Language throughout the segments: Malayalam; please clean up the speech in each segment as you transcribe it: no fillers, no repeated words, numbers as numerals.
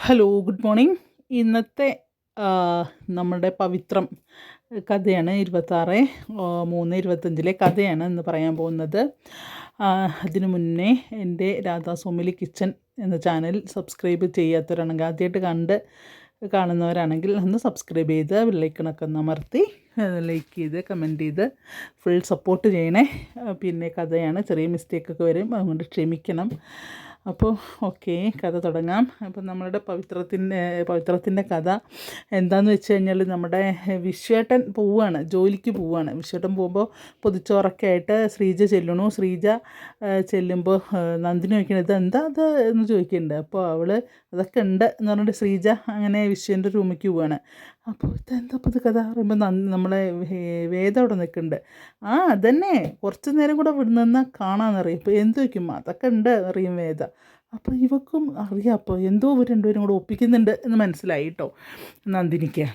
Hello, good morning. ഇന്നത്തെ നമ്മുടെ പവിത്രം കഥയാണ് 26/3/25 കഥയാണ് ഇന്ന് പറയാൻ പോകുന്നത്. അതിനു മുന്നേ എൻ്റെ രാധാ സോമിലി കിച്ചൻ എന്ന ചാനൽ സബ്സ്ക്രൈബ് ചെയ്യാത്തവരാണെങ്കിൽ, ആദ്യമായിട്ട് കാണുന്നവരാണെങ്കിൽ ഒന്ന് സബ്സ്ക്രൈബ് ചെയ്ത് ബെല്ലൈക്കണൊക്കെ ഒന്ന് അമർത്തി ലൈക്ക് ചെയ്ത് കമൻറ്റ് ചെയ്ത് ഫുൾ സപ്പോർട്ട് ചെയ്യണേ. പിന്നെ കഥയാണ്, ചെറിയ മിസ്റ്റേക്കൊക്കെ വരും, അതുകൊണ്ട് ക്ഷമിക്കണം. അപ്പോൾ ഓക്കെ, കഥ തുടങ്ങാം. അപ്പോൾ നമ്മളുടെ പവിത്രത്തിൻ്റെ കഥ എന്താണെന്ന് വെച്ച് കഴിഞ്ഞാൽ, നമ്മുടെ വിശ്വേട്ടൻ ജോലിക്ക് പോവുകയാണ്. വിശ്വേട്ടൻ പോകുമ്പോൾ പൊതിച്ചോറൊക്കെ ആയിട്ട് ശ്രീജ ചെല്ലണു. ശ്രീജ ചെല്ലുമ്പോൾ നന്ദിനി ചോദിക്കണത് എന്താ അത് എന്ന് ചോദിക്കുന്നുണ്ട്. അപ്പോൾ അവൾ അതൊക്കെ ഉണ്ട് എന്ന് പറഞ്ഞിട്ട് ശ്രീജ അങ്ങനെ വിശ്വൻ്റെ റൂമിലേക്ക് പോവുകയാണ്. അപ്പോൾ ഇതെന്താ ഇത് കഥ പറയുമ്പോൾ നമ്മളെ വേദ അവിടെ നിൽക്കുന്നുണ്ട്. അതന്നെ, കുറച്ച് നേരം കൂടെ നിന്നാൽ കാണാമെന്നറിയും. ഇപ്പോൾ എന്ത് വയ്ക്കും, അതൊക്കെ ഉണ്ട് അറിയും വേദ. അപ്പോൾ ഇവക്കും അറിയാം, അപ്പോൾ എന്തോ രണ്ടുപേരും കൂടെ ഒപ്പിക്കുന്നുണ്ട് എന്ന് മനസ്സിലായി കേട്ടോ നന്ദിനിക്ക്.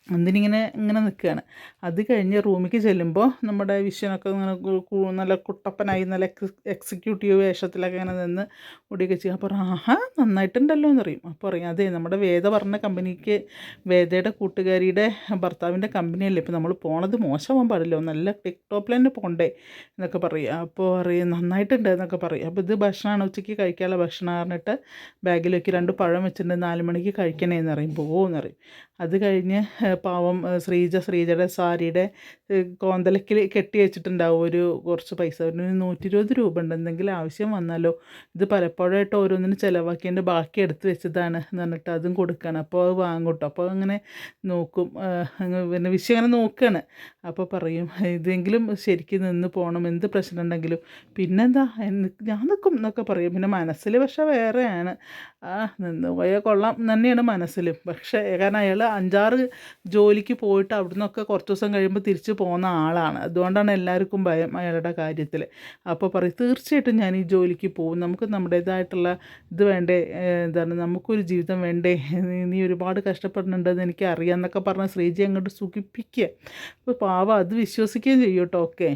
ഇങ്ങനെ നിൽക്കുകയാണ്. അത് കഴിഞ്ഞ് റൂമിലേക്ക് ചെല്ലുമ്പോൾ നമ്മുടെ വിശ്വനൊക്കെ ഇങ്ങനെ നല്ല കുട്ടപ്പനായി, നല്ല എക്സിക്യൂട്ടീവ് വേഷത്തിലൊക്കെ ഇങ്ങനെ നിന്ന് മുടിയൊക്കെ ചെയ്യും. അപ്പോൾ നന്നായിട്ടുണ്ടല്ലോ എന്നറിയും. അപ്പോൾ അറിയാം, അതെ നമ്മുടെ വേദ പറഞ്ഞ കമ്പനിക്ക്, വേദയുടെ കൂട്ടുകാരിയുടെ ഭർത്താവിൻ്റെ കമ്പനിയല്ലേ ഇപ്പോൾ നമ്മൾ പോണത്, മോശമാകാൻ പാടില്ലോ, നല്ല ടിക് ടോപ്പിൽ തന്നെ പോകണ്ടേ എന്നൊക്കെ പറയും. അപ്പോൾ അറിയാം നന്നായിട്ടുണ്ട് എന്നൊക്കെ പറയും. അപ്പോൾ ഇത് ഭക്ഷണമാണ്, ഉച്ചയ്ക്ക് കഴിക്കാനുള്ള ഭക്ഷണം പറഞ്ഞിട്ട് ബാഗിലേക്ക് 2 പഴം വെച്ചിട്ടുണ്ട്, 4 മണിക്ക് കഴിക്കണേന്ന് പറയുമ്പോൾ എന്നറിയും. അത് കഴിഞ്ഞ് പാവം ശ്രീജയുടെ സാരിയുടെ കോന്തലക്കിൽ കെട്ടി വെച്ചിട്ടുണ്ടാവും കുറച്ച് പൈസ, ഒരു 120 രൂപ ഉണ്ട്, എന്തെങ്കിലും ആവശ്യം വന്നാലോ, ഇത് പലപ്പോഴായിട്ട് ഓരോന്നിനും ചിലവാക്കിയതിൻ്റെ ബാക്കി എടുത്ത് വെച്ചതാണ് എന്ന് പറഞ്ഞിട്ട് അതും കൊടുക്കുകയാണ്. അപ്പോൾ അത് വാങ്ങും കേട്ടോ. അപ്പോൾ അങ്ങനെ നോക്കും, പിന്നെ വിഷയം അങ്ങനെ നോക്കുകയാണ്. അപ്പോൾ പറയും ഇതെങ്കിലും ശരിക്കും നിന്ന് പോകണം, എന്ത് പ്രശ്നം ഉണ്ടെങ്കിലും. പിന്നെന്താ ഞാൻ നിൽക്കും എന്നൊക്കെ പറയും. പിന്നെ മനസ്സിൽ പക്ഷേ വേറെയാണ്, നിന്ന് പോയാൽ കൊള്ളാം തന്നെയാണ് മനസ്സിലും. പക്ഷേ കാരണം അയാൾ 5-6 ജോലിക്ക് പോയിട്ട് അവിടെ നിന്നൊക്കെ കുറച്ച് ദിവസം കഴിയുമ്പോൾ തിരിച്ച് പോകുന്ന ആളാണ്. അതുകൊണ്ടാണ് എല്ലാവർക്കും ഭയം അയാളുടെ കാര്യത്തിൽ. അപ്പോൾ പറയും തീർച്ചയായിട്ടും ഞാൻ ഈ ജോലിക്ക് പോകും, നമുക്ക് നമ്മുടേതായിട്ടുള്ള ഇത് വേണ്ടേ, നമുക്കൊരു ജീവിതം വേണ്ടേ, നീ ഒരുപാട് കഷ്ടപ്പെടുന്നുണ്ടെന്ന് എനിക്ക് അറിയാം എന്നൊക്കെ പറഞ്ഞ് ശ്രീജി അങ്ങോട്ട് സുഖിപ്പിക്കുക. അപ്പോൾ പാവം അത് വിശ്വസിക്കുകയും ചെയ്യും കേട്ടോ. ഓക്കെ,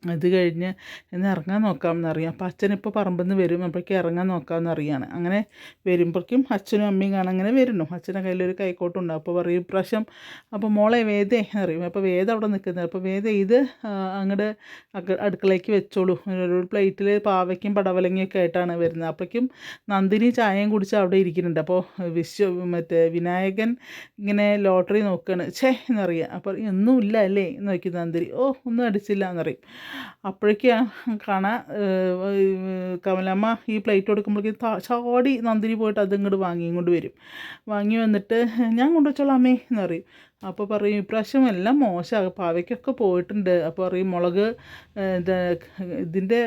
അത് കഴിഞ്ഞ് എന്ന് ഇറങ്ങാൻ നോക്കാമെന്നറിയാം. അപ്പോൾ അച്ഛനിപ്പോൾ പറമ്പിൽ നിന്ന് വരും, അപ്പോഴേക്കും ഇറങ്ങാൻ നോക്കാമെന്നറിയാണ്. അങ്ങനെ വരുമ്പോഴേക്കും അച്ഛനും അമ്മയും കാണാൻ അങ്ങനെ വരുന്നു. അച്ഛൻ്റെ കയ്യിലൊരു കൈക്കോട്ടുണ്ടാവും. അപ്പോൾ പറയും ഇപ്രാവശ്യം, അപ്പോൾ മോളെ വേദേ എന്നറിയും. അപ്പോൾ വേദ അവിടെ നിൽക്കുന്നത്. അപ്പോൾ വേദ ഇത് അങ്ങോട്ട് അടുക്കളയ്ക്ക് വെച്ചോളൂ, ഒരു പ്ലേറ്റിൽ പാവയ്ക്കും പടവലങ്ങയൊക്കെ ആയിട്ടാണ് വരുന്നത്. അപ്പോഴേക്കും നന്ദിനി ചായയും കുടിച്ച് അവിടെ ഇരിക്കുന്നുണ്ട്. അപ്പോൾ വിനായകൻ ഇങ്ങനെ ലോട്ടറി നോക്കുകയാണ്. എന്നറിയാം. അപ്പോൾ ഒന്നുമില്ല അല്ലേ എന്ന് നോക്കി നന്ദിനി. ഒന്നും അടിച്ചില്ല എന്നറിയും. അപ്പോഴേക്കും കാണാം കമലമ്മ ഈ പ്ലേറ്റ് കൊടുക്കുമ്പോഴേക്കും ചാടി നന്ദിനി പോയിട്ട് അതിങ്ങോട്ട് വാങ്ങിക്കൊണ്ട് വരും. വാങ്ങി വന്നിട്ട് ഞാൻ കൊണ്ടുവച്ചോളാം അമ്മേ എന്നറിയും. അപ്പോൾ പറയും ഇപ്രാവശ്യം എല്ലാം മോശമാണ്, പാവയ്ക്കൊക്കെ പോയിട്ടുണ്ട്. അപ്പോൾ പറയും മുളക് ഇതിൻ്റെ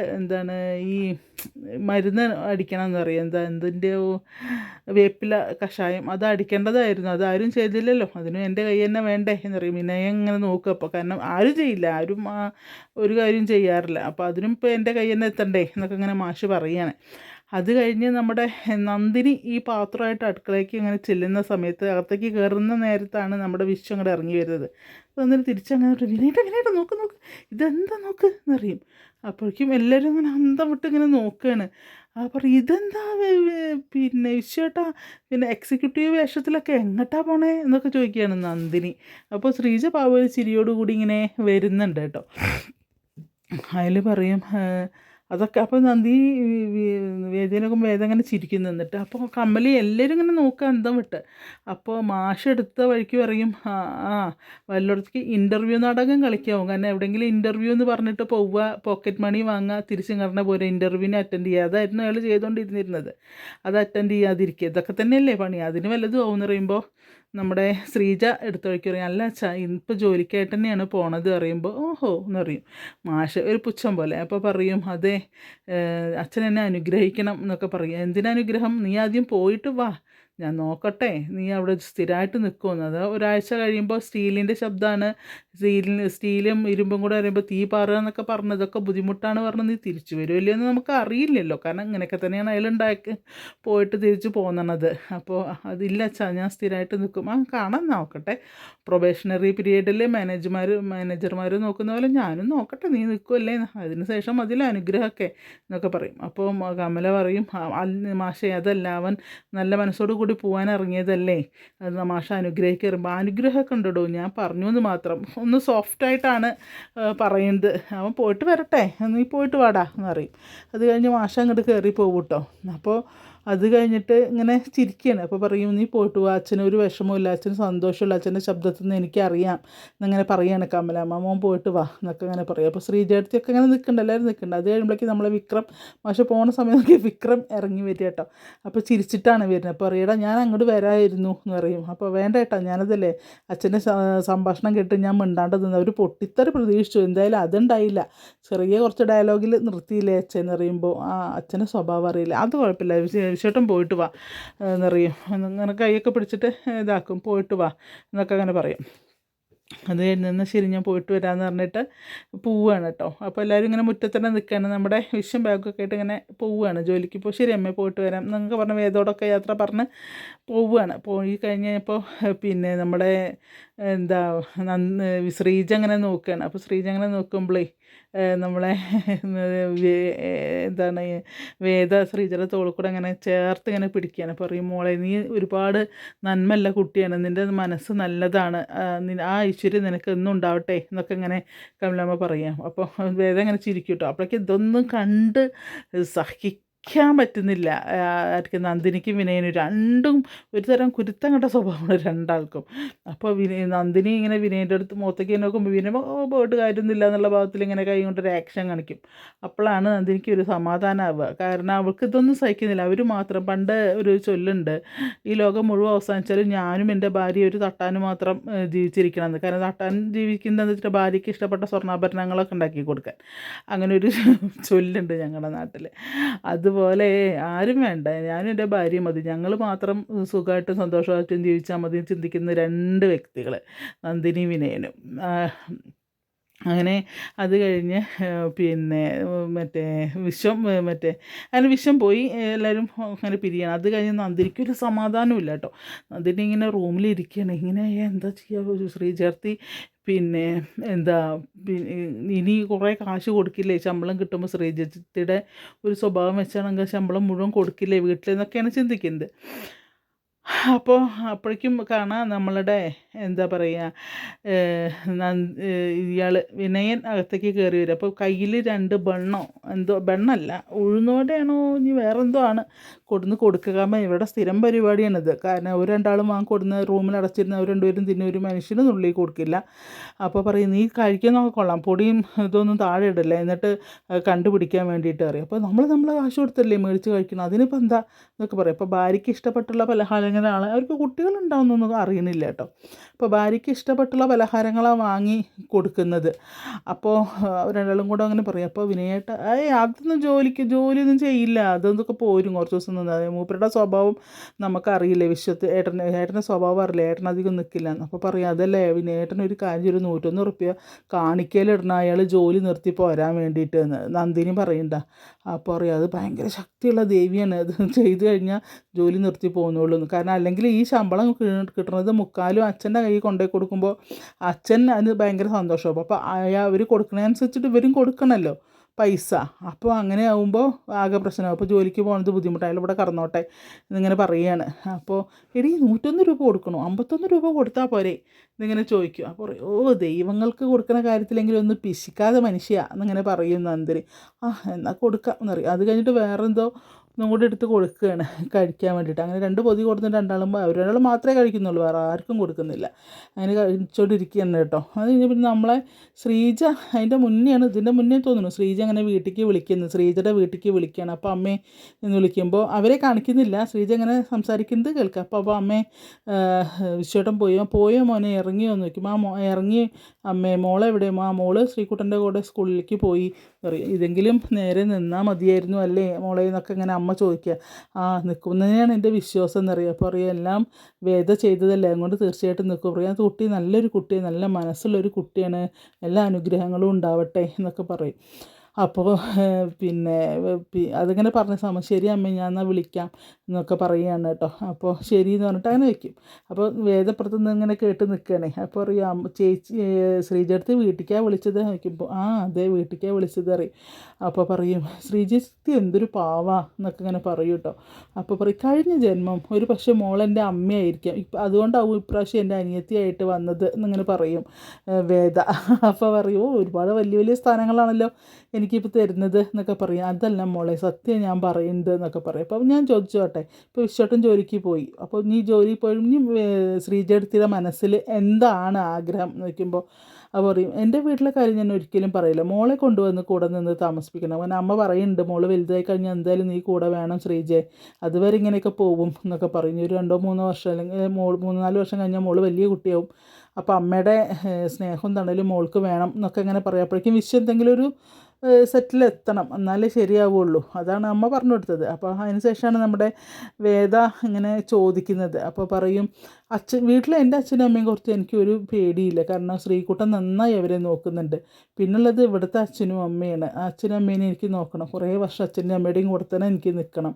ഈ മരുന്ന് അടിക്കണം എന്ന് പറയും, എന്തിൻ്റെ വേപ്പില കഷായം, അത് അടിക്കേണ്ടതായിരുന്നു, അതാരും ചെയ്തില്ലല്ലോ, അതിനും എൻ്റെ കൈ തന്നെ വേണ്ടേ എന്നറിയും. വിനയം ഇങ്ങനെ നോക്കുക. അപ്പോൾ കാരണം ആരും ചെയ്യില്ല, ആരും ഒരു കാര്യം ചെയ്യാറില്ല, അപ്പോൾ അതിനും ഇപ്പോൾ എൻ്റെ കൈ തന്നെ എത്തണ്ടേ എന്നൊക്കെ ഇങ്ങനെ മാഷ് പറയുകയാണ്. അത് കഴിഞ്ഞ് നമ്മുടെ നന്ദിനി ഈ പാത്രമായിട്ട് അടുക്കളയ്ക്ക് ഇങ്ങനെ ചെല്ലുന്ന സമയത്ത്, അകത്തേക്ക് കയറുന്ന നേരത്താണ് നമ്മുടെ വിശ്വം അങ്ങോട്ട് ഇറങ്ങി വരുന്നത്. അപ്പോൾ എന്നിട്ട് തിരിച്ചങ്ങനെ വിനേട്ട നോക്ക് ഇതെന്താ നോക്ക് എന്നറിയും. അപ്പോഴേക്കും എല്ലാവരും ഇങ്ങനെ അന്തം വിട്ട് ഇങ്ങനെ നോക്കുകയാണ്. അപ്പോൾ ഇതെന്താ പിന്നെ വിശ്വേട്ടാ, പിന്നെ എക്സിക്യൂട്ടീവ് വേഷത്തിലൊക്കെ എങ്ങോട്ടാ പോണേ എന്നൊക്കെ ചോദിക്കുകയാണ് നന്ദിനി. അപ്പോൾ ശ്രീജ പാവ ചിരിയോടുകൂടി ഇങ്ങനെ വരുന്നുണ്ട് കേട്ടോ. അതിൽ പറയും അതൊക്കെ. അപ്പോൾ നന്ദി വേദിനൊക്കെ വേദം ഇങ്ങനെ ചിരിക്കും നിന്നിട്ട്. അപ്പോൾ കമലി എല്ലാവരും ഇങ്ങനെ നോക്കുക അന്തം വിട്ട്. അപ്പോൾ മാഷ് എടുത്ത വഴിക്ക് പറയും വല്ലയിടത്തേക്ക് ഇൻ്റർവ്യൂ നാടകം കളിക്കാവും. കാരണം എവിടെയെങ്കിലും ഇൻ്റർവ്യൂ എന്ന് പറഞ്ഞിട്ട് പോവുക, പോക്കറ്റ് മണി വാങ്ങുക, തിരിച്ചും കറണ പോലെ ഇൻ്റർവ്യൂവിന് അറ്റൻഡ് ചെയ്യുക, അതായിരുന്നു അയാൾ ചെയ്തുകൊണ്ടിരുന്നിരുന്നത്. അത് അറ്റൻഡ് ചെയ്യാതിരിക്കുക, ഇതൊക്കെ തന്നെയല്ലേ പണി, അതിന് വല്ലതും ആവും എന്ന് പറയുമ്പോൾ നമ്മുടെ ശ്രീജ എടുത്ത വഴിക്ക് പറയും അല്ല അച്ഛാ ഇപ്പോൾ ജോലിക്കായിട്ട് തന്നെയാണ് പോണത് പറയുമ്പോൾ ഓഹോ എന്ന് പറയും മാഷ് ഒരു പുച്ഛം പോലെ. അപ്പോൾ പറയും അതെ, അച്ഛൻ എന്നെ അനുഗ്രഹിക്കണം എന്നൊക്കെ പറയും. എന്തിനനുഗ്രഹം, നീ ആദ്യം പോയിട്ട് വാ, ഞാൻ നോക്കട്ടെ, നീ അവിടെ സ്ഥിരമായിട്ട് നിൽക്കുമെന്ന്. അത് ഒരാഴ്ച കഴിയുമ്പോൾ സ്റ്റീലിൻ്റെ ശബ്ദമാണ്, സ്റ്റീലും ഇരുമ്പും കൂടെ വരുമ്പോൾ തീ പാറുക എന്നൊക്കെ പറഞ്ഞതൊക്കെ ബുദ്ധിമുട്ടാണ് പറഞ്ഞ് നീ തിരിച്ചു വരുമല്ലോ എന്ന് നമുക്ക് അറിയില്ലല്ലോ, കാരണം ഇങ്ങനെയൊക്കെ തന്നെയാണ് അയാളുണ്ടാക്കി പോയിട്ട് തിരിച്ച് പോകുന്നത്. അപ്പോൾ അതില്ല അച്ഛാ, ഞാൻ സ്ഥിരമായിട്ട് നിൽക്കും. കാണാൻ നോക്കട്ടെ, പ്രൊബേഷണറി പീരീഡിൽ മാനേജർമാർ നോക്കുന്ന പോലെ ഞാനും നോക്കട്ടെ, നീ നിൽക്കുമല്ലേ, അതിന് ശേഷം അതിൽ അനുഗ്രഹമൊക്കെ എന്നൊക്കെ പറയും. അപ്പോൾ കമല പറയും, മാഷേ അതല്ല, അവൻ നല്ല മനസ്സോടു കൂടി പോകാൻ ഇറങ്ങിയതല്ലേ, അത് മാഷ അനുഗ്രഹിക്കറുമ്പോൾ അനുഗ്രഹമൊക്കെ ഉണ്ടോ, ഞാൻ പറഞ്ഞു എന്ന് മാത്രം, ഒന്ന് സോഫ്റ്റായിട്ടാണ് പറയുന്നത്. അവൻ പോയിട്ട് വരട്ടെ, നീ പോയിട്ട് വാടാ എന്ന് പറയും. അത് കഴിഞ്ഞ് മാഷ അങ്ങോട്ട് കയറി പോകും കേട്ടോ. അപ്പോൾ അത് കഴിഞ്ഞിട്ട് ഇങ്ങനെ ചിരിക്കുകയാണ്. അപ്പോൾ പറയും, നീ പോയിട്ട് വാ, അച്ഛനൊരു വിഷമമില്ല, അച്ഛന് സന്തോഷമില്ല, അച്ഛൻ്റെ ശബ്ദത്തിൽ നിന്ന് എനിക്കറിയാം എന്നങ്ങനെ പറയുകയാണ് കമലാമ്മ. മോൻ പോയിട്ട് വാ എന്നൊക്കെ അങ്ങനെ പറയും. അപ്പോൾ ശ്രീജേടത്തിയൊക്കെ ഇങ്ങനെ നിൽക്കുന്നുണ്ട്, എല്ലാവരും നിൽക്കുന്നുണ്ട്. അത് കഴിയുമ്പോഴേക്ക് നമ്മളെ വിക്രം മാഷ് പോണ സമയം നോക്കി വിക്രം ഇറങ്ങി വരിക കേട്ടോ. അപ്പോൾ ചിരിച്ചിട്ടാണ് വരുന്നത്. അപ്പോൾ പറയടാ, ഞാൻ അങ്ങോട്ട് വരാമായിരുന്നു എന്ന് പറയും. അപ്പോൾ വേണ്ട കേട്ടോ, ഞാനതല്ലേ അച്ഛൻ്റെ സംഭാഷണം കേട്ട് ഞാൻ മിണ്ടാണ്ട് നിന്ന്, അവർ പൊട്ടിത്തെറി പ്രതീക്ഷിച്ചു, എന്തായാലും അതുണ്ടായില്ല, ചെറിയ കുറച്ച് ഡയലോഗിൽ നിർത്തിയില്ലേ അച്ഛൻ എന്ന് പറയുമ്പോൾ, അച്ഛൻ്റെ സ്വഭാവം അറിയില്ല, അത് കുഴപ്പമില്ല, വിശേഷം പോയിട്ട് വാ എന്നറിയും. അങ്ങനെ കൈയൊക്കെ പിടിച്ചിട്ട് ഇതാക്കും, പോയിട്ട് വാ എന്നൊക്കെ അങ്ങനെ പറയും. അത് കഴിഞ്ഞാൽ ശരി ഞാൻ പോയിട്ട് വരാമെന്ന് പറഞ്ഞിട്ട് പോവുകയാണ് കേട്ടോ. അപ്പോൾ എല്ലാവരും ഇങ്ങനെ മുറ്റത്തന്നെ നിൽക്കുകയാണ്, നമ്മുടെ വിഷം ബാഗൊക്കെ ആയിട്ട് ഇങ്ങനെ പോവുകയാണ് ജോലിക്ക്. ഇപ്പോൾ ശരി അമ്മേ പോയിട്ട് വരാം എന്നൊക്കെ പറഞ്ഞ് വേദോടൊക്കെ യാത്ര പറഞ്ഞ് പോവുകയാണ്. പോയി കഴിഞ്ഞപ്പോൾ പിന്നെ നമ്മുടെ എന്താ ശ്രീജ അങ്ങനെ നോക്കുകയാണ്. അപ്പോൾ ശ്രീജ അങ്ങനെ നോക്കുമ്പോഴേ നമ്മളെ എന്താണ് വേദ ശ്രീജയുടെ തോളിൽ കൂടെ അങ്ങനെ ചേർത്ത് ഇങ്ങനെ പിടിക്കുകയാണ്. പറയും, മോളെ നീ ഒരുപാട് നന്മയുള്ള കുട്ടിയാണ്, നിൻ്റെ മനസ്സ് നല്ലതാണ്, ആ ഐശ്വര്യം നിനക്ക് എന്നും ഉണ്ടാവട്ടെ എന്നൊക്കെ ഇങ്ങനെ കമലമ്മ പറയാം. അപ്പോൾ വേദ ഇങ്ങനെ ചിരിക്കും കേട്ടോ. അപ്പോഴേക്കും ഇതൊന്നും കണ്ട് സഹിക്കാൻ പറ്റുന്നില്ല ആർക്ക്, നന്ദിനിക്കും വിനയനും രണ്ടും ഒരു തരം കുരുത്തം കണ്ട സ്വഭാവമാണ് രണ്ടാൾക്കും. അപ്പോൾ നന്ദിനി ഇങ്ങനെ വിനയൻ്റെ അടുത്ത് മുഖത്തേക്ക് നോക്കുമ്പോൾ വിനയ പോയിട്ട് കാര്യമൊന്നുമില്ല എന്നുള്ള ഭാഗത്തിൽ ഇങ്ങനെ കൈ കൊണ്ടൊരു ആക്ഷൻ കാണിക്കും. അപ്പോഴാണ് നന്ദിനിക്ക് ഒരു സമാധാനമാവുക, കാരണം അവൾക്ക് ഇതൊന്നും സഹിക്കുന്നില്ല. അവർ മാത്രം, പണ്ട് ഒരു ചൊല്ലുണ്ട്, ഈ ലോകം മുഴുവൻ അവസാനിച്ചാലും ഞാനും എൻ്റെ ഭാര്യ ഒരു തട്ടാനും മാത്രം ജീവിച്ചിരിക്കണമെന്ന്. കാരണം തട്ടാൻ ജീവിക്കുന്നതെന്ന് വെച്ചിട്ട് ഭാര്യയ്ക്ക് ഇഷ്ടപ്പെട്ട സ്വർണ്ണാഭരണങ്ങളൊക്കെ ഉണ്ടാക്കി കൊടുക്കാൻ, അങ്ങനെ ഒരു ചൊല്ലുണ്ട് ഞങ്ങളുടെ നാട്ടിൽ. അതുപോലെ ആരും വേണ്ട, ഞാനും എൻ്റെ ഭാര്യയും മതി, ഞങ്ങൾ മാത്രം സുഖമായിട്ടും സന്തോഷമായിട്ടും ജീവിച്ചാൽ മതി ചിന്തിക്കുന്ന രണ്ട് വ്യക്തികൾ, നന്ദിനി വിനയനും. അങ്ങനെ അത് കഴിഞ്ഞ് പിന്നെ അങ്ങനെ വിഷം പോയി, എല്ലാവരും അങ്ങനെ പിരിയണം. അത് കഴിഞ്ഞ് നന്ദിനിക്കൊരു സമാധാനമില്ല കേട്ടോ. നന്ദിനി ഇങ്ങനെ റൂമിലിരിക്കുകയാണ്, ഇങ്ങനെ എന്താ ചെയ്യുക, ശ്രീചേർത്തി പിന്നെ എന്താ ഇനി കുറേ കാശ് കൊടുക്കില്ലേ ശമ്പളം കിട്ടുമ്പോൾ, ശ്രീചേർത്തിയുടെ ഒരു സ്വഭാവം വെച്ചാണെങ്കിൽ ശമ്പളം മുഴുവൻ കൊടുക്കില്ലേ വീട്ടിൽ എന്നൊക്കെയാണ് ചിന്തിക്കുന്നത്. അപ്പോൾ അപ്പോഴേക്കും കാണാം നമ്മളുടെ എന്താ പറയുക ഇയാൾ വിനയൻ അകത്തേക്ക് കയറി വരും. അപ്പോൾ കയ്യിൽ 2 ബണ്ണോ എന്തോ, ബണ്ണല്ല ഉഴുന്നോടെയാണോ ഇനി വേറെ എന്തോ ആണ് കൊടുക്കുക. കാരണം ഇവിടെ സ്ഥിരം പരിപാടിയാണിത്, കാരണം അവർ രണ്ടാളും കൊടുന്ന റൂമിൽ അടച്ചിരുന്ന അവർ രണ്ടുപേരും തിന്നെ, ഒരു മനുഷ്യന് നുള്ളി കൊടുക്കില്ല. അപ്പോൾ പറയും, നീ കഴിക്കുന്നതൊക്കെ കൊള്ളാം, പൊടിയും ഇതൊന്നും താഴെ ഇടില്ല, എന്നിട്ട് കണ്ടുപിടിക്കാൻ വേണ്ടിയിട്ട് അറിയാം. അപ്പോൾ നമ്മൾ കാശ് കൊടുത്തല്ലേ മേടിച്ച് കഴിക്കണം, അതിനിപ്പോൾ എന്താ എന്നൊക്കെ പറയും. അപ്പോൾ ഭാര്യയ്ക്ക് ഇഷ്ടപ്പെട്ടുള്ള പലഹാരങ്ങളാണ്, അവർക്ക് കുട്ടികളുണ്ടാവുന്നൊന്നും അറിയണില്ല കേട്ടോ. അപ്പോൾ ഭാര്യയ്ക്ക് ഇഷ്ടപ്പെട്ടുള്ള പലഹാരങ്ങളാണ് വാങ്ങി കൊടുക്കുന്നത്. അപ്പോൾ രണ്ടാളും കൂടെ അങ്ങനെ പറയും. അപ്പോൾ വിനയേട്ട അതൊന്നും ജോലിയൊന്നും ചെയ്യില്ല, അതൊന്നൊക്കെ പോരും കുറച്ച് ദിവസം നിന്ന്, മൂപ്പരുടെ സ്വഭാവം നമുക്കറിയില്ലേ, ഏട്ടൻ്റെ സ്വഭാവം അറിയില്ല, ഏട്ടൻ അധികം നിൽക്കില്ല. അപ്പോൾ പറയാം, അതല്ലേ വിനയേട്ടൻ ഒരു കാര്യം, ഒരു 101 റുപ്യ കാണിക്കലിടണം അയാൾ ജോലി നിർത്തി പോരാൻ വേണ്ടിയിട്ട് എന്ന് നന്ദിനി പറയണ്ട. അപ്പോൾ അറിയാം, അത് ഭയങ്കര ശക്തിയുള്ള ദേവിയാണ്, അത് ചെയ്ത് കഴിഞ്ഞാൽ ജോലി നിർത്തി പോകുന്നുള്ളൂ. കാരണം അല്ലെങ്കിൽ ഈ ശമ്പളം കിട്ടുന്നത് മുക്കാലും അച്ഛൻ്റെ കയ്യിൽ കൊണ്ടുപോയി കൊടുക്കുമ്പോൾ അച്ഛൻ അതിന് ഭയങ്കര സന്തോഷമാകും. അപ്പോൾ അവർ കൊടുക്കണതനുസരിച്ചിട്ട് ഇവരും കൊടുക്കണമല്ലോ പൈസ. അപ്പോൾ അങ്ങനെ ആകുമ്പോൾ ആകെ പ്രശ്നമാകും. അപ്പോൾ ജോലിക്ക് പോകുന്നത് ബുദ്ധിമുട്ടായാലും ഇവിടെ കടന്നോട്ടെ എന്നിങ്ങനെ പറയുകയാണ്. അപ്പോൾ എടീ 101 രൂപ കൊടുക്കണോ, 51 രൂപ കൊടുത്താൽ പോരെ എന്നിങ്ങനെ ചോദിക്കും. അപ്പോൾ ദൈവങ്ങൾക്ക് കൊടുക്കുന്ന കാര്യത്തിലെങ്കിലും ഒന്ന് പിശിക്കാതെ മനുഷ്യ എന്നിങ്ങനെ പറയും നന്ദിനി. എന്നാൽ കൊടുക്കാം എന്നറിയാം. അത് കഴിഞ്ഞിട്ട് വേറെന്തോ ഒന്നും കൂടി എടുത്ത് കൊടുക്കുകയാണ് കഴിക്കാൻ വേണ്ടിയിട്ട്. അങ്ങനെ 2 പൊതി കൊടുത്തിട്ട് രണ്ടാൾ മാത്രമേ കഴിക്കുന്നുള്ളൂ, വേറെ ആർക്കും കൊടുക്കുന്നില്ല. അങ്ങനെ കഴിച്ചുകൊണ്ടിരിക്കുകയാണ് കേട്ടോ. അത് കഴിഞ്ഞ് പിന്നെ നമ്മളെ ശ്രീജ അതിൻ്റെ മുന്നെയാണ്, ഇതിൻ്റെ മുന്നേ തോന്നുന്നു, ശ്രീജ അങ്ങനെ വീട്ടിലേക്ക് വിളിക്കുന്നത്, ശ്രീജയുടെ വീട്ടിലേക്ക് വിളിക്കുകയാണ്. അപ്പോൾ അമ്മേ എന്ന് വിളിക്കുമ്പോൾ അവരെ കാണിക്കുന്നില്ല, ശ്രീജ അങ്ങനെ സംസാരിക്കുന്നത് കേൾക്കാം. അപ്പോൾ അമ്മേ വിശ്വേട്ടൻ പോയോ മോനെ, ഇറങ്ങിയോ എന്ന് ചോദിക്കും. ഇറങ്ങി അമ്മേ, മോളെവിടെ? മോള് ശ്രീകുട്ടൻ്റെ കൂടെ സ്കൂളിലേക്ക് പോയി പറയും. ഇതെങ്കിലും നേരെ നിന്നാൽ മതിയായിരുന്നു അല്ലേ മോളെ എന്നൊക്കെ ഇങ്ങനെ അമ്മ ചോദിക്കുക. ആ നിൽക്കുന്നതിനാണ് എൻ്റെ വിശ്വാസം എന്നറിയാം. അപ്പോൾ അറിയാം എല്ലാം വേദ ചെയ്തതല്ലേ, അതുകൊണ്ട് തീർച്ചയായിട്ടും നിൽക്കും. പറയും ആ കുട്ടി നല്ലൊരു കുട്ടിയാണ്, നല്ല മനസ്സുള്ളൊരു കുട്ടിയാണ്, എല്ലാ അനുഗ്രഹങ്ങളും ഉണ്ടാവട്ടെ എന്നൊക്കെ പറയും. അപ്പോൾ പിന്നെ അതിങ്ങനെ പറഞ്ഞ സമയം ശരി അമ്മ ഞാൻ എന്നാൽ വിളിക്കാം എന്നൊക്കെ പറയുകയാണ് കേട്ടോ. അപ്പോൾ ശരി എന്ന് പറഞ്ഞിട്ട് അങ്ങനെ വയ്ക്കും. അപ്പോൾ വേദപ്പുറത്ത് നിന്ന് ഇങ്ങനെ കേട്ട് നിൽക്കുകയാണേ. അപ്പോൾ അറിയാം ചേച്ചി ശ്രീജടുത്ത് വീട്ടിലേക്കാണ് വിളിച്ചത് നോക്കുമ്പോൾ ആ അതെ വീട്ടിലേക്കാണ് വിളിച്ചത് അറിയും. അപ്പോൾ പറയും ശ്രീജത്തി എന്തൊരു പാവാ എന്നൊക്കെ ഇങ്ങനെ പറയും കേട്ടോ. അപ്പോൾ പറയും കഴിഞ്ഞ ജന്മം ഒരു പക്ഷേ മോളെൻ്റെ അമ്മയായിരിക്കാം, ഇപ്പം അതുകൊണ്ടാവും ഇപ്രാവശ്യം എൻ്റെ അനിയത്തിയായിട്ട് വന്നത് എന്നിങ്ങനെ പറയും വേദ. അപ്പോൾ പറയും ഒരുപാട് വലിയ വലിയ സ്ഥാനങ്ങളാണല്ലോ എനിക്കിപ്പോൾ തരുന്നത് എന്നൊക്കെ പറയും. അതല്ല മോളെ സത്യം ഞാൻ പറയുന്നത് എന്നൊക്കെ പറയും. അപ്പോൾ ഞാൻ ചോദിച്ചോട്ടെ, ഇപ്പോൾ വിശ്വട്ടൻ ജോലിക്ക് പോയി, അപ്പോൾ നീ ജോലിയിൽ പോയി നീ ശ്രീജടുത്തിയുടെ മനസ്സിൽ എന്താണ് ആഗ്രഹം എന്ന് വയ്ക്കുമ്പോൾ അപ്പോൾ പറയും എൻ്റെ വീട്ടിലെ കാര്യം ഞാൻ ഒരിക്കലും പറയില്ല, മോളെ കൊണ്ടുവന്ന് കൂടെ നിന്ന് താമസിപ്പിക്കണം. അങ്ങനെ അമ്മ പറയുന്നുണ്ട് മോള് വലുതായി കഴിഞ്ഞാൽ എന്തായാലും നീ കൂടെ വേണം ശ്രീജയെ, അതുവരെ ഇങ്ങനെയൊക്കെ പോകും എന്നൊക്കെ പറയും. ഒരു 2-3 വർഷം അല്ലെങ്കിൽ 3-4 വർഷം കഴിഞ്ഞാൽ മോള് വലിയ കുട്ടിയാവും, അപ്പോൾ അമ്മയുടെ സ്നേഹവും തണലും മോൾക്ക് വേണം എന്നൊക്കെ ഇങ്ങനെ പറയും. അപ്പോഴേക്കും വിശ്വം എന്തെങ്കിലും ഒരു സെറ്റിലെത്തണം എന്നാലേ ശരിയാവുള്ളൂ, അതാണ് അമ്മ പറഞ്ഞു കൊടുത്തത്. അപ്പോൾ അതിന് ശേഷമാണ് നമ്മുടെ വേദ ഇങ്ങനെ ചോദിക്കുന്നത്. അപ്പോൾ പറയും വീട്ടിൽ എൻ്റെ അച്ഛനും അമ്മയും കുറച്ച് എനിക്കൊരു പേടിയില്ല, കാരണം ശ്രീകുട്ടൻ നന്നായി അവരെ നോക്കുന്നുണ്ട്. പിന്നുള്ളത് ഇവിടുത്തെ അച്ഛനും അമ്മയാണ്, ആ അച്ഛനും അമ്മേനെ എനിക്ക് നോക്കണം, കുറേ വർഷം അച്ഛൻ്റെ അമ്മയുടെയും കൂടെ തന്നെ എനിക്ക് നിൽക്കണം.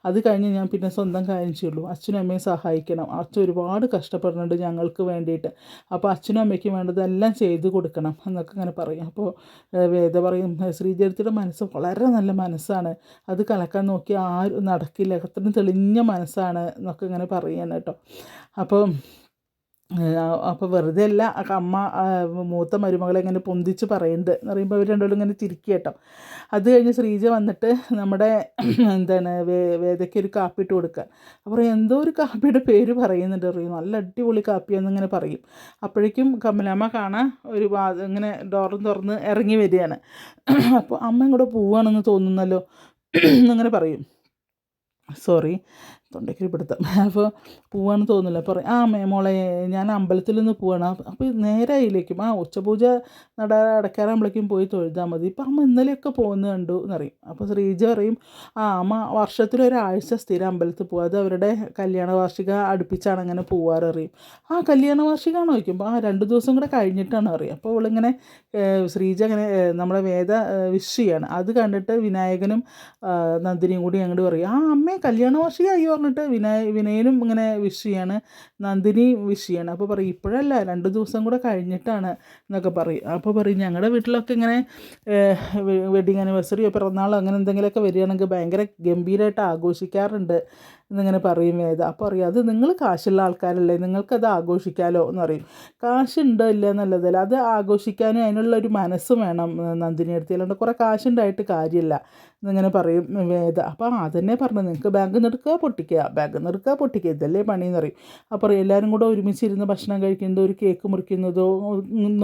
അത് കഴിഞ്ഞ് ഞാൻ പിന്നെ സ്വന്തം കാര്യം ചെയ്യുള്ളൂ, അച്ഛനും അമ്മയും സഹായിക്കണം, അച്ഛൻ ഒരുപാട് കഷ്ടപ്പെടുന്നുണ്ട് ഞങ്ങൾക്ക് വേണ്ടിയിട്ട്, അപ്പോൾ അച്ഛനും അമ്മയ്ക്കും വേണ്ടതെല്ലാം ചെയ്ത് കൊടുക്കണം എന്നൊക്കെ ഇങ്ങനെ പറയും. അപ്പോൾ വേദ പറയും ശ്രീജയത്തിയുടെ മനസ്സ് വളരെ നല്ല മനസ്സാണ്, അത് കലക്കാൻ നോക്കി ആരും നടക്കില്ല, അത്രയും തെളിഞ്ഞ മനസ്സാണ് എന്നൊക്കെ ഇങ്ങനെ പറയുകയാണ് കേട്ടോ. അപ്പോൾ വെറുതെ അല്ല അമ്മ മൂത്ത മരുമകളെ ഇങ്ങനെ പൊന്തിച്ച് പറയുന്നുണ്ട് എന്ന് പറയുമ്പോൾ അവർ രണ്ടുപേരും ഇങ്ങനെ ചിരിക്കുക കേട്ടോ. അത് കഴിഞ്ഞ് ശ്രീജ വന്നിട്ട് നമ്മുടെ എന്താണ് വേദയ്ക്ക് ഒരു കാപ്പി ഇട്ട് കൊടുക്കുക. അപ്പോൾ എന്തോ ഒരു കാപ്പിയുടെ പേര് പറയുന്നുണ്ട്, അറിയും നല്ല അടിപൊളി കാപ്പിയാണെന്നിങ്ങനെ പറയും. അപ്പോഴേക്കും കമലാമ്മ കാണാൻ ഒരു ഇങ്ങനെ ഡോറും തുറന്ന് ഇറങ്ങി വരികയാണ്. അപ്പോൾ അമ്മ ഇങ്ങോട്ട് പോവുകയാണെന്ന് തോന്നുന്നല്ലോ എന്നിങ്ങനെ പറയും. സോറി തൊണ്ടയ്ക്കൊരു പിടുത്തം. അപ്പോൾ പോവാണെന്ന് തോന്നില്ല. പറയും ആ മോളെ ഞാൻ അമ്പലത്തിൽ നിന്ന് പോവാണ്. അപ്പോൾ നേരായില്ലേക്കും ഉച്ചപൂജ അടയ്ക്കാറാകുമ്പോഴേക്കും പോയി തൊഴുതാൽ മതി, ഇപ്പം അമ്മ ഇന്നലെയൊക്കെ പോകുന്നത് കണ്ടു എന്നറിയും. അപ്പോൾ ശ്രീജ പറയും അമ്മ വർഷത്തിലൊരാഴ്ച സ്ഥിരം അമ്പലത്തിൽ പോകും, അത് അവരുടെ കല്യാണ വാർഷിക അടുപ്പിച്ചാണ് അങ്ങനെ പോവാറ് അറിയും. കല്യാണ വാർഷികമാണോ ചോദിക്കുമ്പോൾ 2 ദിവസം കൂടെ കഴിഞ്ഞിട്ടാണ് അറിയും. അപ്പോൾ അവളിങ്ങനെ ശ്രീജ അങ്ങനെ നമ്മുടെ വേദ വിഷ് ചെയ്യാണ്. അത് കണ്ടിട്ട് വിനായകനും നന്ദിനിയും കൂടി അങ്ങോട്ട് പറയും അമ്മേ കല്യാണ വാർഷികമായി പറഞ്ഞിട്ട് വിനയനും ഇങ്ങനെ വിഷ് ചെയ്യാണ്, നന്ദിനി വിഷ് ചെയ്യാണ്. അപ്പോൾ പറയും ഇപ്പോഴല്ല 2 ദിവസം കൂടെ കഴിഞ്ഞിട്ടാണ് എന്നൊക്കെ പറയും. അപ്പോൾ പറയും ഞങ്ങളുടെ വീട്ടിലൊക്കെ ഇങ്ങനെ വെഡിങ് ആനിവേഴ്സറിയോ പിറന്നാളോ അങ്ങനെ എന്തെങ്കിലുമൊക്കെ വരികയാണെങ്കിൽ ഭയങ്കര ഗംഭീരമായിട്ട് ആഘോഷിക്കാറുണ്ട് എന്നിങ്ങനെ പറയും വേദ. അപ്പോൾ അറിയാം അത് നിങ്ങൾ കാശുള്ള ആൾക്കാരല്ലേ, നിങ്ങൾക്കത് ആഘോഷിക്കാമല്ലോ എന്ന് പറയും. കാശുണ്ടോ ഇല്ല എന്നുള്ളതല്ല, അത് ആഘോഷിക്കാനും അതിനുള്ളൊരു മനസ്സും വേണം നന്ദിനി അടുത്ത്, അല്ലാണ്ട് കുറേ കാശുണ്ടായിട്ട് കാര്യമില്ല എന്നിങ്ങനെ പറയും വേദ. അപ്പോൾ അതന്നെ പറഞ്ഞു നിങ്ങൾക്ക് ബാങ്കിൽ നിന്ന് എടുക്കുക പൊട്ടിക്കുക ഇതല്ലേ പണിയെന്ന് പറയും. അപ്പോൾ എല്ലാവരും കൂടെ ഒരുമിച്ചിരുന്ന് ഭക്ഷണം കഴിക്കുന്നതോ ഒരു കേക്ക് മുറിക്കുന്നതോ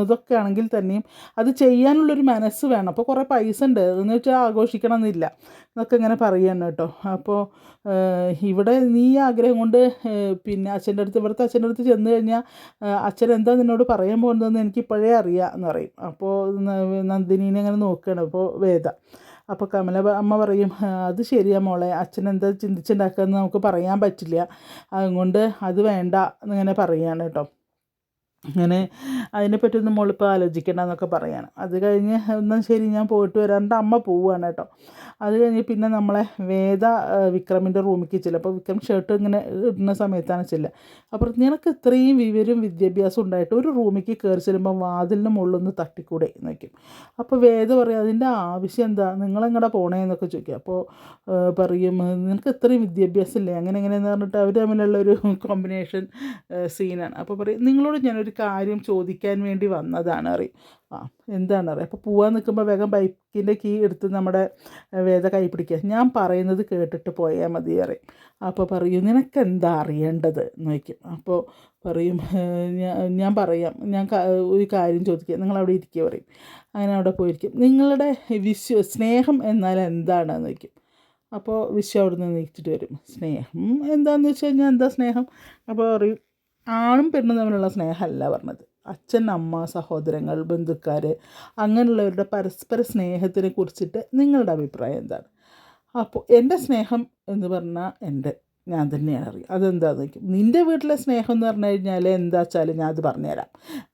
ഇതൊക്കെ ആണെങ്കിൽ തന്നെയും അത് ചെയ്യാനുള്ളൊരു മനസ്സ് വേണം. അപ്പോൾ കുറേ പൈസ ഉണ്ട് എന്ന് വെച്ചാൽ ആഘോഷിക്കണം എന്നില്ല എന്നൊക്കെ ഇങ്ങനെ പറയുകയാണ് കേട്ടോ. അപ്പോൾ ഇവിടെ നീ ആഗ്രഹം കൊണ്ട് പിന്നെ ഇവിടുത്തെ അച്ഛൻ്റെ അടുത്ത് ചെന്ന് കഴിഞ്ഞാൽ അച്ഛൻ എന്താ നിന്നോട് പറയാൻ പോകുന്നതെന്ന് എനിക്കിപ്പോഴേ അറിയാം എന്ന് പറയും. അപ്പോൾ നന്ദിനീനെ അങ്ങനെ നോക്കുകയാണ് അപ്പോൾ വേദ. അപ്പോൾ അമ്മ പറയും അത് ശരിയാ മോളെ, അച്ഛൻ എന്താ ചിന്തിച്ചുണ്ടാക്കുകയെന്ന് നമുക്ക് പറയാൻ പറ്റില്ല, അതുകൊണ്ട് അത് വേണ്ട എന്നിങ്ങനെ പറയുകയാണ് കേട്ടോ. അങ്ങനെ അതിനെപ്പറ്റിയൊന്നും മോളിപ്പോൾ ആലോചിക്കേണ്ട എന്നൊക്കെ പറയാണ്. അത് കഴിഞ്ഞ് എന്നാൽ ശരി ഞാൻ പോയിട്ട് വരാറുണ്ട് അമ്മ പോവുകയാണ് കേട്ടോ. അത് കഴിഞ്ഞ് പിന്നെ നമ്മളെ വേദ വിക്രമിൻ്റെ റൂമിലേക്ക് ചെല്ലും. അപ്പോൾ വിക്രം ഷർട്ട് ഇങ്ങനെ ഇടുന്ന സമയത്താണ് ചെല്ലുക. അപ്പോൾ നിനക്ക് ഇത്രയും വിവരവും വിദ്യാഭ്യാസം ഉണ്ടായിട്ട് ഒരു റൂമിലേക്ക് കയറി ചെല്ലുമ്പോൾ വാതിലിന് മുകളിലൊന്ന് തട്ടിക്കൂടെ എന്ന് വയ്ക്കും. അപ്പോൾ വേദ പറയും അതിൻ്റെ ആവശ്യം എന്താ, നിങ്ങളെങ്ങടെ പോണേന്നൊക്കെ ചോദിക്കും. അപ്പോൾ പറയും നിനക്ക് ഇത്രയും വിദ്യാഭ്യാസം ഇല്ലേ അങ്ങനെ എങ്ങനെയെന്ന് പറഞ്ഞിട്ട് അവർ തമ്മിലുള്ളൊരു കോമ്പിനേഷൻ സീനാണ്. അപ്പോൾ പറയും നിങ്ങളോട് ഞാനൊരു കാര്യം ചോദിക്കാൻ വേണ്ടി വന്നതാണ് അറിയും. എന്താണ് അറിയാം. അപ്പോൾ പോകാൻ നിൽക്കുമ്പോൾ വേഗം ബൈക്കിൻ്റെ കീ എടുത്ത് നമ്മുടെ വേദ കൈ പിടിക്കുക, ഞാൻ പറയുന്നത് കേട്ടിട്ട് പോയാൽ മതി അറിയും. അപ്പോൾ പറയും നിനക്കെന്താ അറിയേണ്ടത് എന്ന് വയ്ക്കും. അപ്പോൾ പറയും ഞാൻ പറയാം, ഞാൻ ഒരു കാര്യം ചോദിക്കുക, നിങ്ങളവിടെ ഇരിക്കുക പറയും. അങ്ങനെ അവിടെ പോയിരിക്കും. നിങ്ങളുടെ സ്നേഹം എന്നാൽ എന്താണെന്ന് വയ്ക്കും. അപ്പോൾ അവിടെ നിന്ന് നീച്ചിട്ട് വരും. സ്നേഹം എന്താണെന്ന് വെച്ച് കഴിഞ്ഞാൽ എന്താ സ്നേഹം. അപ്പോൾ പറയും ആണും പെണ്ണും തമ്മിലുള്ള സ്നേഹമല്ല പറഞ്ഞത്, അച്ഛൻ, അമ്മ, സഹോദരങ്ങൾ, ബന്ധുക്കാർ, അങ്ങനെയുള്ളവരുടെ പരസ്പര സ്നേഹത്തിനെ കുറിച്ചിട്ട് നിങ്ങളുടെ അഭിപ്രായം എന്താണ്? അപ്പോൾ എൻ്റെ സ്നേഹം എന്ന് പറഞ്ഞാൽ ഞാൻ തന്നെയാണ് അറിയും. അതെന്താണെന്ന് ചോദിക്കും. നിൻ്റെ വീട്ടിലെ സ്നേഹം എന്ന് പറഞ്ഞു കഴിഞ്ഞാൽ എന്താ വെച്ചാൽ ഞാൻ അത് പറഞ്ഞുതരാം.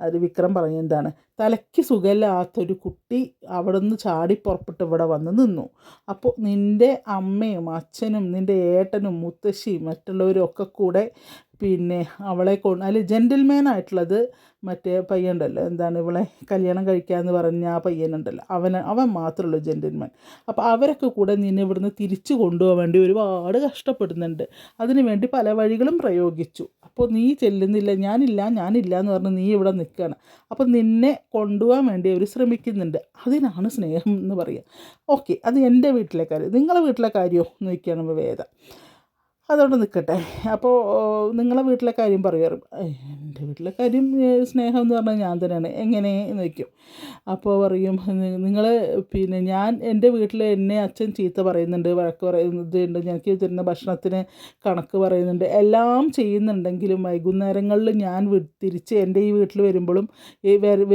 അത് വിക്രം പറഞ്ഞ എന്താണ്, തലയ്ക്ക് സുഖമില്ലാത്തൊരു കുട്ടി അവിടെ നിന്ന് ചാടി പുറപ്പെട്ട് ഇവിടെ വന്ന് നിന്നു. അപ്പോൾ നിൻ്റെ അമ്മയും അച്ഛനും നിൻ്റെ ഏട്ടനും മുത്തശ്ശിയും മറ്റുള്ളവരും ഒക്കെ കൂടെ പിന്നെ അവളെ അതിൽ ജെൻറ്റിൽമാൻ ആയിട്ടുള്ളത് മറ്റേ പയ്യനുണ്ടല്ലോ, എന്താണ് ഇവളെ കല്യാണം കഴിക്കാമെന്ന് പറഞ്ഞ ആ പയ്യനുണ്ടല്ലോ, അവൻ മാത്രമുള്ളൂ ജെൻറ്റിൽമാൻ. അപ്പോൾ അവരൊക്കെ കൂടെ നിന്നെ ഇവിടുന്ന് തിരിച്ചു കൊണ്ടുപോകാൻ വേണ്ടി ഒരുപാട് കഷ്ടപ്പെടുന്നുണ്ട്. അതിനു വേണ്ടി പല വഴികളും പ്രയോഗിച്ചു. അപ്പോൾ നീ ചെല്ലുന്നില്ല, ഞാനില്ല എന്ന് പറഞ്ഞ് നീ ഇവിടെ നിൽക്കുകയാണ്. അപ്പോൾ നിന്നെ കൊണ്ടുപോകാൻ വേണ്ടി അവർ ശ്രമിക്കുന്നുണ്ട്. അതിനാണ് സ്നേഹം എന്ന് പറയുക. ഓക്കെ, അത് എൻ്റെ വീട്ടിലെ കാര്യം. നിങ്ങളെ വീട്ടിലെ കാര്യമോ എന്ന് ചോദിക്കുകയാണ് വേദ. അതോടെ നിൽക്കട്ടെ. അപ്പോൾ നിങ്ങളെ വീട്ടിലെ കാര്യം പറയാറ്. എൻ്റെ വീട്ടിലെ കാര്യം സ്നേഹം എന്ന് പറഞ്ഞാൽ ഞാൻ തന്നെയാണ്. എങ്ങനെ എന്ന് ചോദിക്കും. അപ്പോൾ പറയും, നിങ്ങൾ പിന്നെ ഞാൻ എൻ്റെ വീട്ടിൽ എന്നെ അച്ഛൻ ചീത്ത പറയുന്നുണ്ട്, വഴക്ക് പറയുന്നുണ്ട്, എനിക്ക് തരുന്ന ഭക്ഷണത്തിന് കണക്ക് പറയുന്നുണ്ട്, എല്ലാം ചെയ്യുന്നുണ്ടെങ്കിലും വൈകുന്നേരങ്ങളിൽ ഞാൻ തിരിച്ച് എൻ്റെ ഈ വീട്ടിൽ വരുമ്പോഴും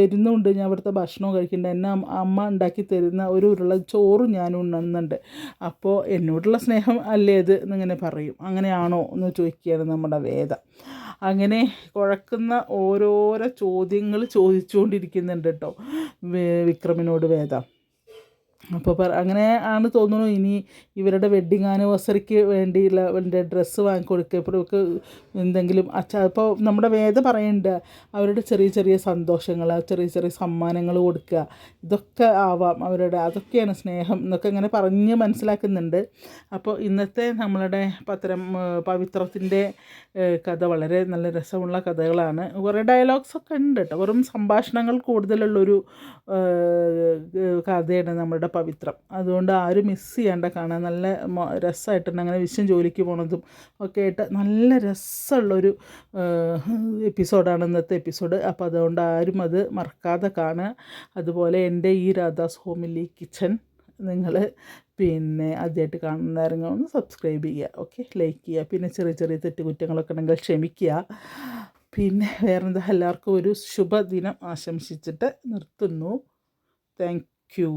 വരുന്നുണ്ട് ഞാൻ ഇവിടുത്തെ ഭക്ഷണവും കഴിക്കുന്നുണ്ട്. എന്നെ അമ്മ ഉണ്ടാക്കി തരുന്ന ഒരു ഉരുള ചോറും ഞാൻ ഉണ്ണുന്നുണ്ട്. അപ്പോൾ എന്നോടുള്ള സ്നേഹം അല്ലേ ഇത് എന്നിങ്ങനെ പറയും. അങ്ങനെയാണോ എന്ന് ചോദിക്കുകയാണ് നമ്മുടെ വേദ. അങ്ങനെ കുഴക്കുന്ന ഓരോരോ ചോദ്യങ്ങൾ ചോദിച്ചുകൊണ്ടിരിക്കുന്നുണ്ട് കേട്ടോ വിക്രമിനോട് വേദ. അപ്പോൾ അങ്ങനെ ആണ് തോന്നുന്നു ഇനി ഇവരുടെ വെഡ്ഡിങ് ആനിവേഴ്സറിക്ക് വേണ്ടിയുള്ള അവൻ്റെ ഡ്രസ്സ് വാങ്ങിക്കൊടുക്കുക. ഇപ്പോഴൊക്കെ എന്തെങ്കിലും അപ്പോൾ നമ്മുടെ വേദ പറയുന്നുണ്ട് അവരുടെ ചെറിയ ചെറിയ സന്തോഷങ്ങൾ, ചെറിയ ചെറിയ സമ്മാനങ്ങൾ കൊടുക്കുക, ഇതൊക്കെ ആവാം അവരുടെ, അതൊക്കെയാണ് സ്നേഹം എന്നൊക്കെ ഇങ്ങനെ പറഞ്ഞ് മനസ്സിലാക്കുന്നുണ്ട്. അപ്പോൾ ഇന്നത്തെ നമ്മളുടെ പവിത്രത്തിൻ്റെ കഥ വളരെ നല്ല രസമുള്ള കഥകളാണ്. കുറേ ഡയലോഗ്സൊക്കെ ഉണ്ട് കേട്ടോ. വെറും സംഭാഷണങ്ങൾ കൂടുതലുള്ളൊരു കഥയാണ് നമ്മുടെ പവിത്രം. അതുകൊണ്ട് ആരും മിസ് ചെയ്യേണ്ട, കാണാൻ നല്ല രസമായിട്ടുണ്ട്. അങ്ങനെ വിശ്വം ജോലിക്ക് പോണതും ഒക്കെ ആയിട്ട് നല്ല രസമുള്ളൊരു എപ്പിസോഡാണ് ഇന്നത്തെ എപ്പിസോഡ്. അപ്പോൾ അതുകൊണ്ട് ആരും അത് മറക്കാതെ കാണുക. അതുപോലെ എൻ്റെ ഈ രാധാസ് ഹോമിലി കിച്ചൺ നിങ്ങൾ പിന്നെ ആദ്യമായിട്ട് കാണുന്നവരെങ്കിൽ ഒന്ന് സബ്സ്ക്രൈബ് ചെയ്യുക, ഓക്കെ, ലൈക്ക് ചെയ്യുക. പിന്നെ ചെറിയ ചെറിയ തെറ്റുകുറ്റങ്ങളൊക്കെ ഉണ്ടെങ്കിൽ ക്ഷമിക്കുക. പിന്നെ വേറെന്താ, എല്ലാവർക്കും ഒരു ശുഭദിനം ആശംസിച്ചിട്ട് നിർത്തുന്നു. Thank you.